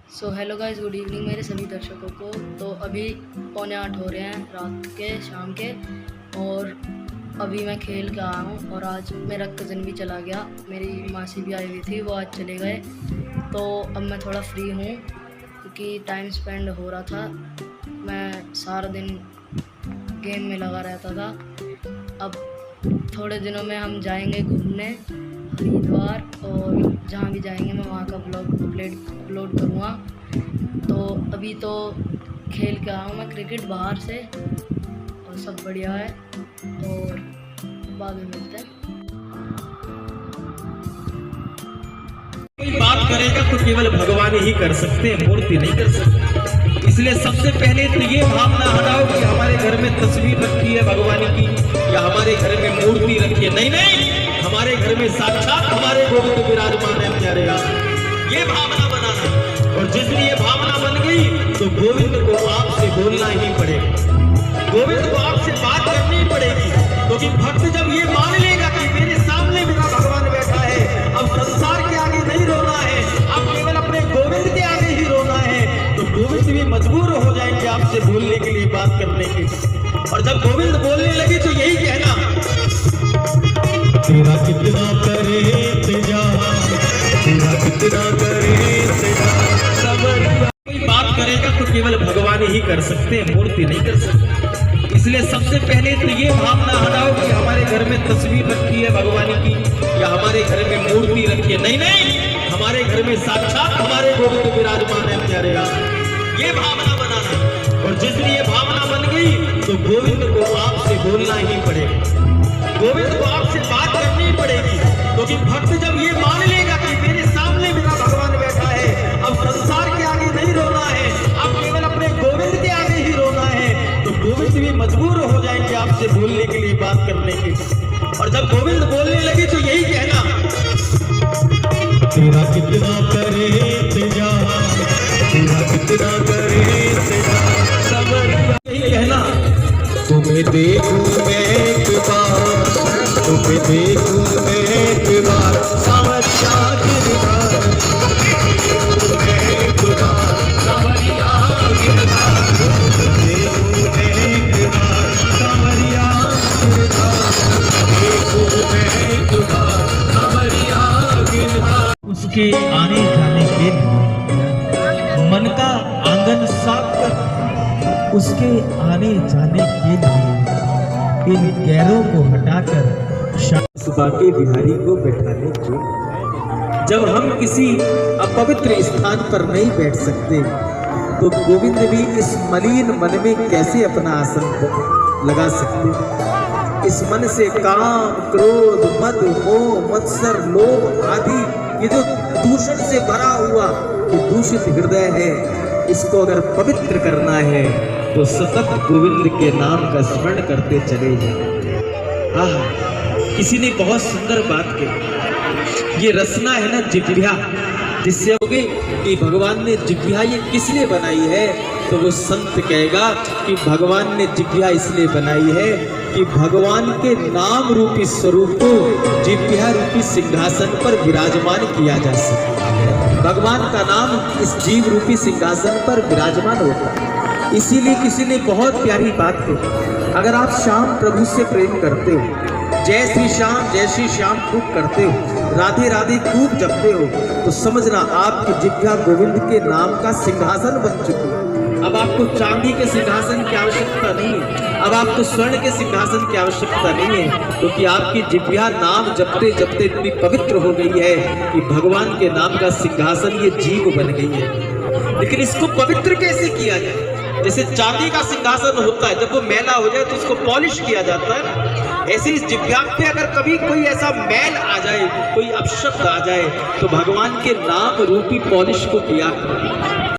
So hello guys, good evening मेरे सभी दर्शकों को। तो अभी 7:45 हो रहे हैं रात के, शाम के। और अभी मैं खेल के आया हूँ और आज मेरा कज़न भी चला गया, मेरी मासी भी आई हुई थी, वो आज चले गए। तो अब मैं थोड़ा फ्री हूँ क्योंकि टाइम स्पेंड हो रहा था। मैं सारा दिन गेम में लगा रहता था। अब थोड़े दिनों में हम जाएंगे घूमने हरिद्वार, और जहाँ भी जाएंगे मैं वहाँ का ब्लॉग अपलोड करूँगा। तो अभी तो खेल के आया हूँ मैं क्रिकेट बाहर से, और सब बढ़िया है। और बाद में मिलते हैं। कोई बात करेगा तो केवल भगवान ही कर सकते हैं, मूर्ति नहीं कर सकते। इसलिए सबसे पहले तो ये भावना हटाओ कि हमारे घर में तस्वीर रखी है भगवान की या हमारे घर में मूर्ति रखी है। नहीं नहीं, हमारे घर में साक्षात हमारे गोविंद विराजमान है प्यारे यार। ये भावना बनाना, और जिस दिन ये भावना बन गई तो गोविंद को आपसे बोलना ही पड़ेगा, गोविंद को आपसे बात करनी पड़ेगी। क्योंकि भक्त जब ये मान लेगा कि मेरे सामने मेरा भगवान बैठा है, अब संसार के आगे नहीं रोना है, अब केवल अपने गोविंद के आगे ही रोना है, तो गोविंद भी मजबूर हो जाएंगे आपसे बोलने के लिए, बात करने के। और जब गोविंद बोलने लगे तो यही कहना, तेरा कितना करे तेरा कितना करे कोई बात करेगा तो केवल भगवान ही कर सकते हैं, मूर्ति नहीं कर सकते। इसलिए सबसे पहले तो ये भावना हटाओ कि हमारे घर में तस्वीर रखी है भगवान की या हमारे घर में मूर्ति रखी है। नहीं नहीं, हमारे घर में साक्षात हमारे गोविंद विराजमान है प्यारे यार। ये भावना बनाना, और जिस दिन ये भावना बन गई तो गोविंद को आपसे बोलना ही पड़ेगा, गोविंद को आपसे बात करनी पड़ेगी। क्योंकि भक्त जब ये मान लेगा कि मेरे सामने मेरा भगवान बैठा है, अब संसार के आगे नहीं रोना है, अब केवल अपने गोविंद के आगे ही रोना है, तो गोविंद भी मजबूर हो जाएंगे आपसे बोलने के लिए, बात करने के। और जब गोविंद बोलने लगे तो यही कहना, तेरा कितना करे तेरा कितना करे यही कहना, तुम्हें देखूं मैं एक बार, तुम्हें देखूं मैं एक बार, सावरिया गिरधार, देखूं मैं एक बार, सावरिया गिरधार, देखूं मैं एक बार, सावरिया गिरधार, देखूं मैं एक बार, सावरिया गिरधार। उसके आने जाने के लिए मन का आंगन साफ कर, उसके आने जाने के लिए इन गैरों को हटाकर बाके बिहारी को बैठाने के। जब हम किसी अपवित्र स्थान पर नहीं बैठ सकते तो गोविंद भी इस मलिन मन में कैसे अपना आसन लगा सकते। इस मन से काम, क्रोध, मद, मोह, मत्सर, लोभ आदि ये जो दूषण से भरा हुआ ये दूषित हृदय है, इसको अगर पवित्र करना है तो सतत गोविंद के नाम का स्मरण करते चले जाए। किसी ने बहुत सुंदर बात कही, ये रचना है ना जिह्वा, जिससे होगी कि भगवान ने जिह्वा ये किस लिए बनाई है, तो वो संत कहेगा कि भगवान ने जिह्वा इसलिए बनाई है कि भगवान के नाम रूपी स्वरूप को जिह्वा रूपी सिंहासन पर विराजमान किया जा सके। भगवान का नाम इस जीव रूपी सिंहासन पर विराजमान होता है। इसीलिए किसी ने बहुत प्यारी बात कही, अगर आप श्याम प्रभु से प्रेम करते हो, जय श्री श्याम खूब करते हो, राधे राधे खूब जपते हो, तो समझना आपकी जिह्वा गोविंद के नाम का सिंहासन बन चुकी है। अब आपको चांदी के सिंहासन की आवश्यकता नहीं है, अब आपको स्वर्ण के सिंहासन की आवश्यकता नहीं है, क्योंकि आपकी जिह्वा नाम जपते जपते इतनी पवित्र हो गई है कि भगवान के नाम का सिंहासन ये जीव बन गई है। लेकिन इसको पवित्र कैसे किया जाए? जैसे चांदी का सिंहासन होता है, जब वो मैला हो जाए तो उसको पॉलिश किया जाता है, ऐसे इस जिह्वा पे अगर कभी कोई ऐसा मैल आ जाए, कोई अपशब्द आ जाए, तो भगवान के नाम रूपी पॉलिश को किया